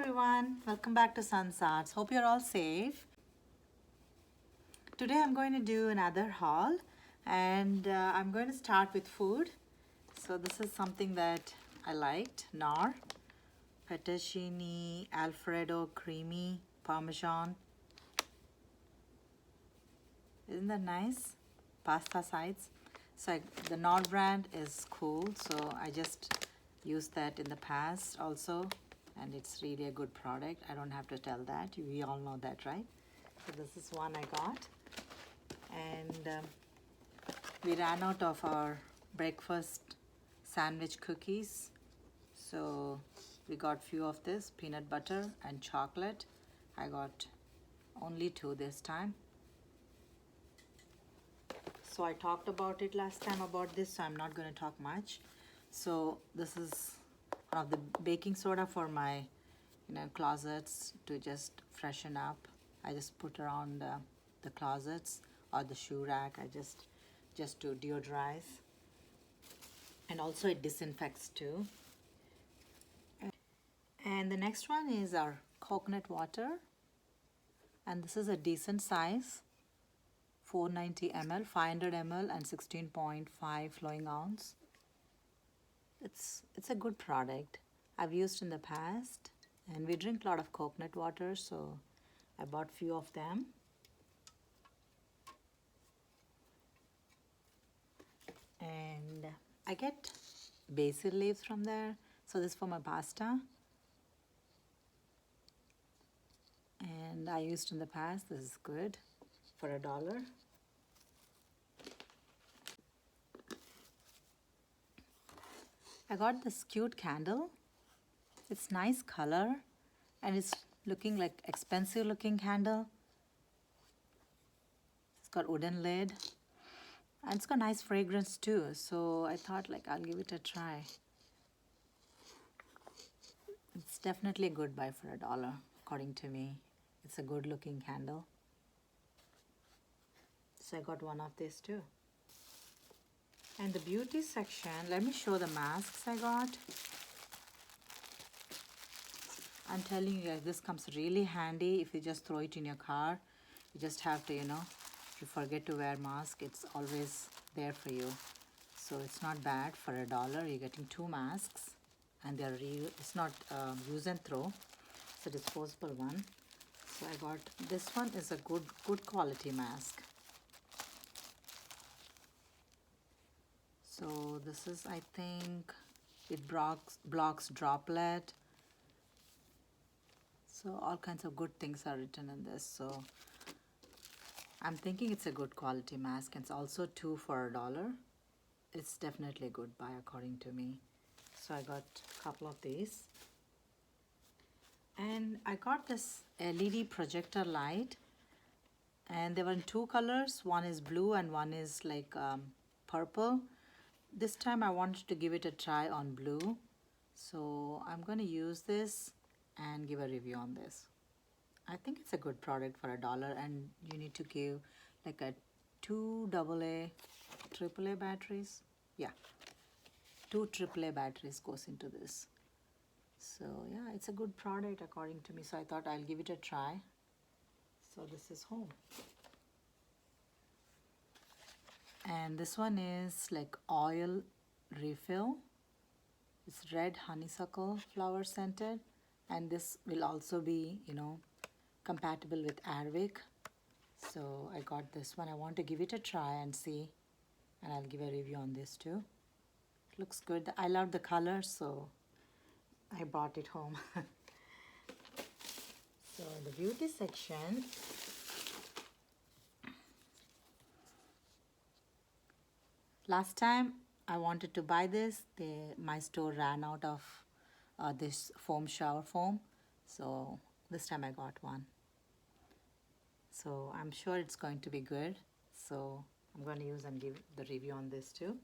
everyone, welcome back to Sun's Arts. Hope you're all safe. Today I'm going to do another haul and I'm going to start with food. So this is something that I liked, Knorr, fettuccine, Alfredo, creamy, Parmesan. Isn't that nice? Pasta sides. So the Knorr brand is cool, so I just used that in the past also, and it's really a good product. I don't have to tell that. We all know that, right? So this is one I got. And we ran out of our breakfast sandwich cookies. So we got few of this, peanut butter and chocolate. I got only 2 this time. So I talked about it last time about this, so I'm not going to talk much. So this is one of the baking soda for my closets to just freshen up. I just put around the closets or the shoe rack. I just to deodorize, and also it disinfects too. And the next one is our coconut water, and this is a decent size, 490 ml, 500 ml and 16.5 flowing ounce. It's a good product. I've used in the past, and we drink a lot of coconut water, so I bought few of them. And I get basil leaves from there, so this is for my pasta. And I used in the past. This is good for $1. I got this cute candle. It's nice color and it's looking like expensive looking candle. It's got wooden lid and it's got nice fragrance too, so I thought like I'll give it a try. It's definitely a good buy for $1 according to me. It's a good looking candle, so I got one of these too. And the beauty section, let me show the masks I got. I'm telling you guys, this comes really handy if you just throw it in your car. You just have to, if you forget to wear mask, it's always there for you. So it's not bad for $1. You're getting 2 masks, and they're it's not use and throw. It's a disposable one. So I got this one. Is a good quality mask. So this is, I think, it blocks droplet. So all kinds of good things are written in this. So I'm thinking it's a good quality mask. It's also 2 for $1. It's definitely a good buy according to me. So I got a couple of these. And I got this LED projector light. And they were in 2 colors. One is blue and one is like purple. This time I wanted to give it a try on blue. So I'm going to use this and give a review on this. I think it's a good product for $1, and you need to give like a 2 AA, AAA batteries. Yeah, 2 AAA batteries goes into this. So yeah, it's a good product according to me. So I thought I'll give it a try. So this is home. And this one is like oil refill. It's red honeysuckle flower scented, and this will also be compatible with Airwick. So I got this one. I want to give it a try and see, and I'll give a review on this too. It looks good. I love the color, so I brought it home. So the beauty section, last time I wanted to buy this, my store ran out of this foam shower foam, so this time I got one. So I'm sure it's going to be good, so I'm going to use and give the review on this too.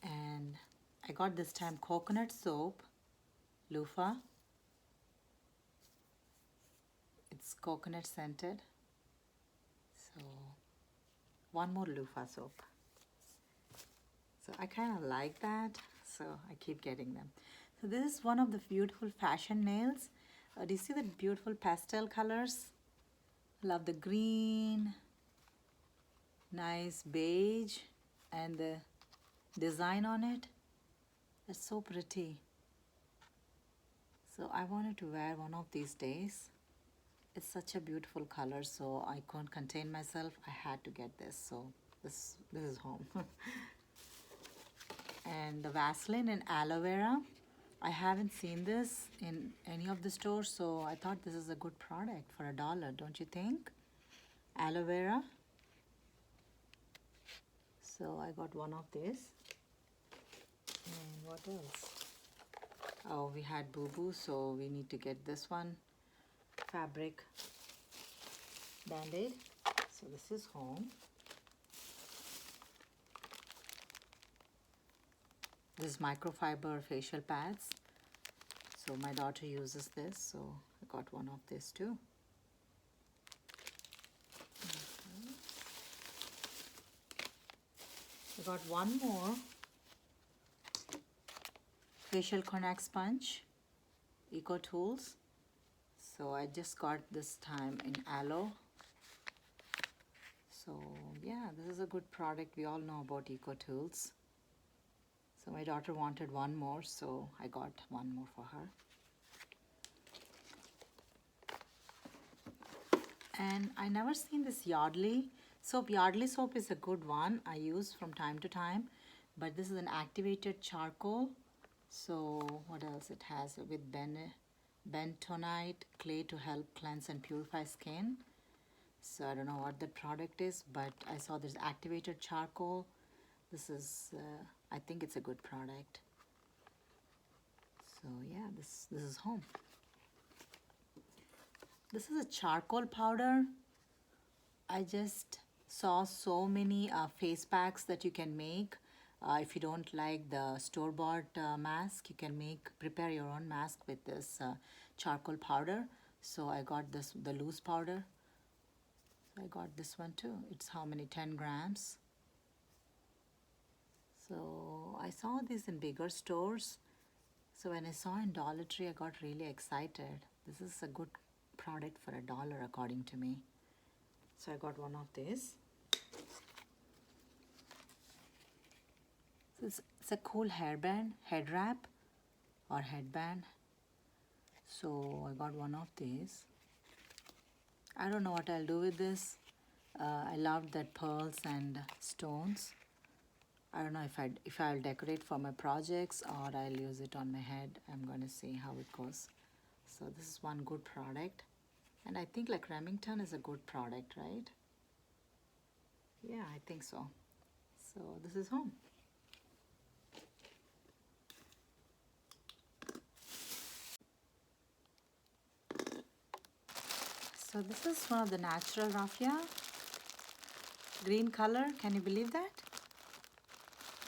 And I got this time coconut soap, loofah. It's coconut scented. So one more loofah soap. So I kind of like that, so I keep getting them. So this is one of the beautiful fashion nails. Do you see the beautiful pastel colors? Love the green, nice beige, and the design on it. It's so pretty. So I wanted to wear one of these days. It's such a beautiful color, so I couldn't contain myself. I had to get this, so this is home. And the Vaseline and aloe vera. I haven't seen this in any of the stores, so I thought this is a good product for $1, don't you think? Aloe vera. So I got one of these. And what else? Oh, we had Boo Boo, so we need to get this one. Fabric Band-Aid. So this is home. This is microfiber facial pads. So my daughter uses this, so I got one of this too. I got one more facial connect sponge, Eco Tools. So I just got this time in aloe. So yeah, this is a good product. We all know about Eco Tools. So my daughter wanted one more, so I got one more for her. And I never seen this Yardley soap. Yardley soap is a good one I use from time to time, but this is an activated charcoal. So what else it has with bentonite clay to help cleanse and purify skin. So I don't know what the product is, but I saw there's activated charcoal. This is I think it's a good product. So yeah, this is home. This is a charcoal powder. I just saw so many face packs that you can make. If you don't like the store-bought mask, you can prepare your own mask with this charcoal powder. So I got the loose powder. I got this one too. It's how many? 10 grams. So I saw these in bigger stores. So when I saw in Dollar Tree, I got really excited. This is a good product for $1 according to me. So I got one of these. It's a cool head wrap or headband. So I got one of these. I don't know what I'll do with this. I love that pearls and stones. I don't know if I'll decorate for my projects or I'll use it on my head. I'm going to see how it goes. So this is one good product. And I think like Remington is a good product, right? Yeah, I think so. So this is home. So this is one of the natural raffia. Green color, can you believe that?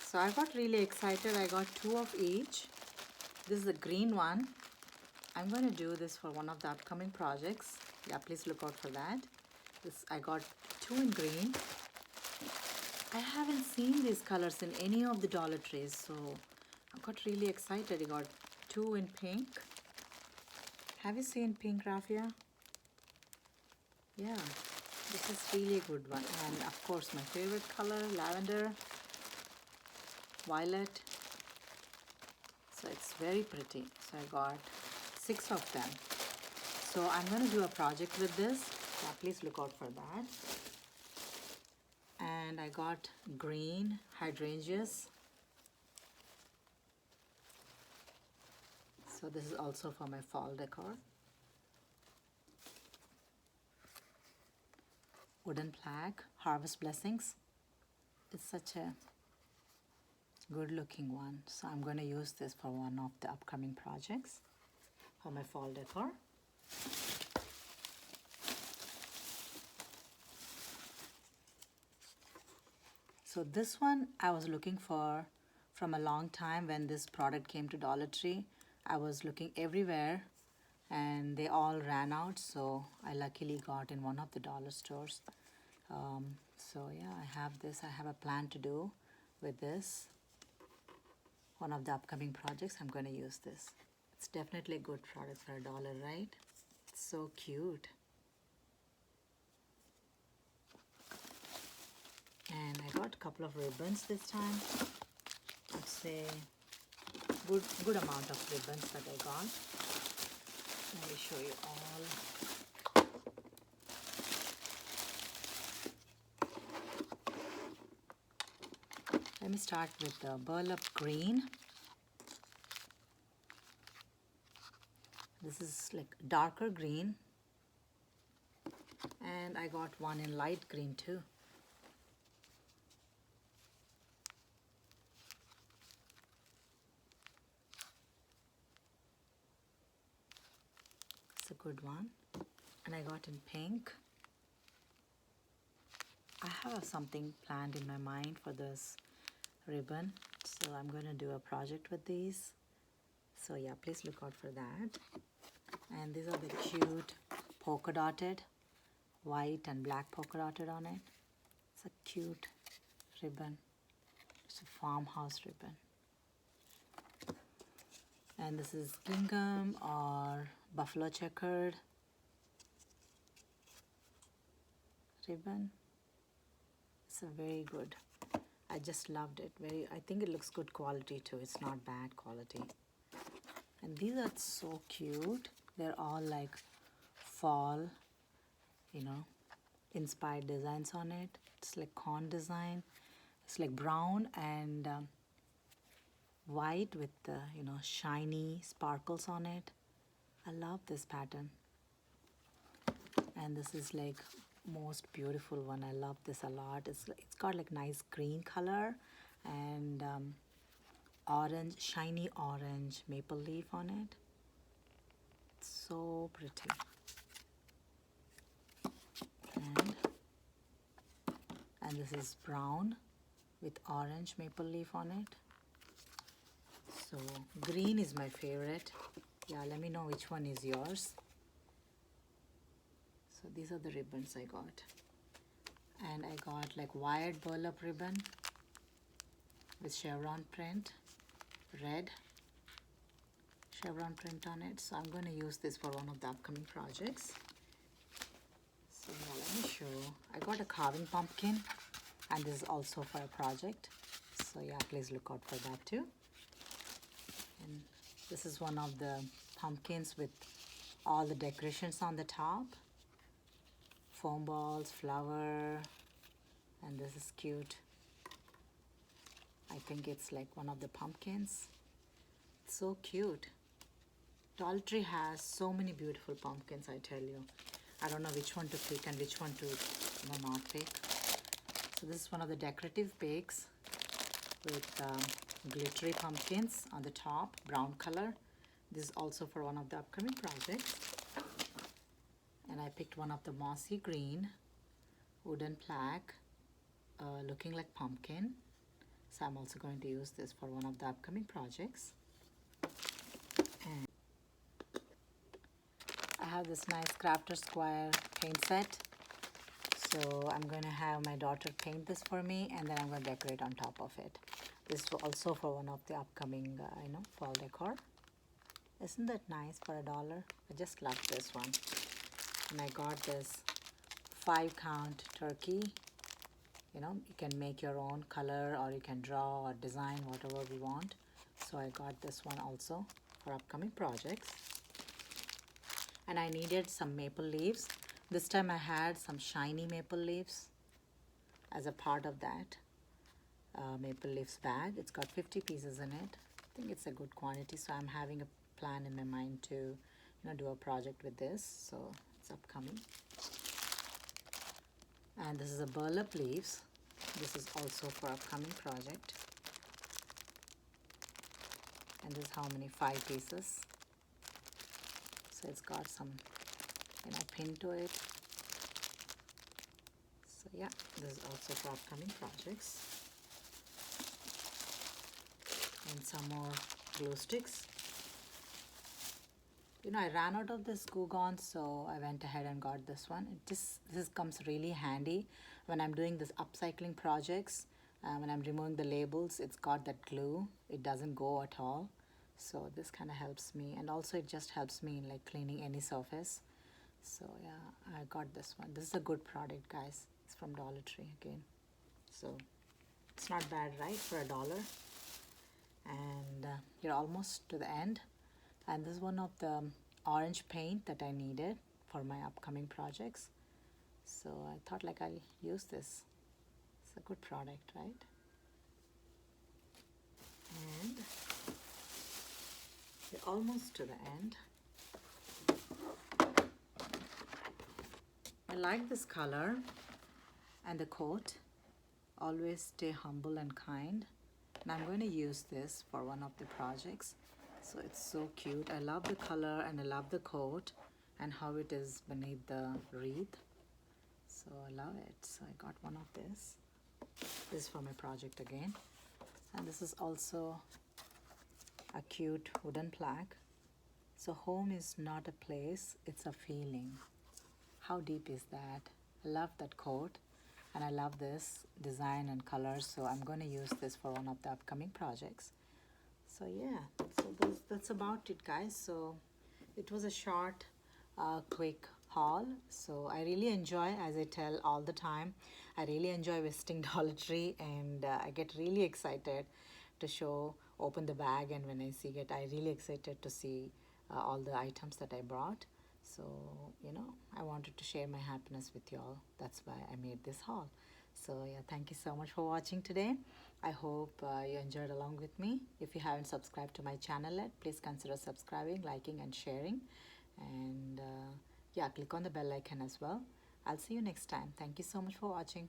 So I got really excited. I got 2 of each. This is the green one. I'm going to do this for one of the upcoming projects. Yeah, please look out for that. I got 2 in green. I haven't seen these colors in any of the Dollar Trees, so I got really excited. I got 2 in pink. Have you seen pink raffia? Yeah, this is really a good one. And of course, my favorite color, lavender, violet. So it's very pretty. So I got 6 of them. So I'm going to do a project with this. Yeah, please look out for that. And I got green hydrangeas. So this is also for my fall decor. Wooden plaque, Harvest Blessings. It's such a good looking one. So I'm going to use this for one of the upcoming projects for my fall decor. So this one I was looking for from a long time. When this product came to Dollar Tree, I was looking everywhere and they all ran out, so I luckily got in one of the dollar stores. So yeah, I have this. I have a plan to do with this. one of the upcoming projects, I'm going to use this. It's definitely a good product for $1, right? It's so cute. And I got a couple of ribbons this time. I'd say good amount of ribbons that I got. Let me show you all. Let me start with the burlap green. This is like darker green, and I got one in light green too. It's a good one. And I got in pink. I have something planned in my mind for this ribbon, so I'm going to do a project with these. So yeah, please look out for that. And these are the cute polka dotted, white and black polka dotted on it. It's a cute ribbon. It's a farmhouse ribbon. And this is gingham or buffalo checkered ribbon. It's a very good. I just loved it. I think it looks good quality too. It's not bad quality. And these are so cute. They're all like fall, inspired designs on it. It's like corn design. It's like brown and white with the shiny sparkles on it. I love this pattern. And this is like most beautiful one. I love this a lot. It's got like nice green color and orange, shiny orange maple leaf on it. It's so pretty. And this is brown with orange maple leaf on it. So green is my favorite. Yeah, let me know which one is yours. So these are the ribbons I got. And I got like wired burlap ribbon with chevron print, red chevron print on it. So I'm going to use this for one of the upcoming projects. So yeah, let me show. I got a carving pumpkin, and this is also for a project. So yeah, please look out for that too. And this is one of the pumpkins with all the decorations on the top. Foam balls, flower, and this is cute. I think it's like one of the pumpkins. It's so cute. Dollar Tree has so many beautiful pumpkins, I tell you. I don't know which one to pick and which one to not pick. So this is one of the decorative bakes with glittery pumpkins on the top, brown color. This is also for one of the upcoming projects. And I picked one of the mossy green wooden plaque looking like pumpkin. So I'm also going to use this for one of the upcoming projects. And I have this nice Crafter Square paint set. So I'm going to have my daughter paint this for me, and then I'm going to decorate on top of it. This is also for one of the upcoming, fall decor. Isn't that nice for $1? I just love this one. And I got this 5-count turkey. You can make your own color, or you can draw or design whatever we want. So I got this one also for upcoming projects. And I needed some maple leaves. This time I had some shiny maple leaves as a part of that maple leaves bag. It's got 50 pieces in it. I think it's a good quantity, so I'm having a plan in my mind to do a project with this. So it's upcoming. And this is a burlap leaves. This is also for upcoming project. And this is how many? 5 pieces. So it's got some pin to it. So yeah, this is also for upcoming projects. And some more glue sticks. I ran out of this glue gun, so I went ahead and got this one. This comes really handy when I'm doing this upcycling projects. When I'm removing the labels, it's got that glue. It doesn't go at all. So this kind of helps me, and also it just helps me in like cleaning any surface. So yeah, I got this one. This is a good product, guys. It's from Dollar Tree again. So it's not bad, right, for $1. And you're almost to the end. And this is one of the orange paint that I needed for my upcoming projects. So I thought like I'll use this. It's a good product, right? And we're almost to the end. I like this color and the quote, always stay humble and kind. And I'm going to use this for one of the projects. So it's so cute. I love the color and I love the quote and how it is beneath the wreath. So I love it. So I got one of this. This is for my project again. And this is also a cute wooden plaque. So home is not a place, it's a feeling. How deep is that? I love that quote. And I love this design and colors, so I'm going to use this for one of the upcoming projects. So yeah, so that's about it, guys. So it was a short, quick haul. So I really enjoy, as I tell all the time, I really enjoy visiting Dollar Tree, and I get really excited to open the bag, and when I see it, I really excited to see all the items that I brought. So, you know, I wanted to share my happiness with you all. That's why I made this haul. So, yeah, thank you so much for watching today. I hope you enjoyed along with me. If you haven't subscribed to my channel yet, please consider subscribing, liking, and sharing. And yeah, click on the bell icon as well. I'll see you next time. Thank you so much for watching.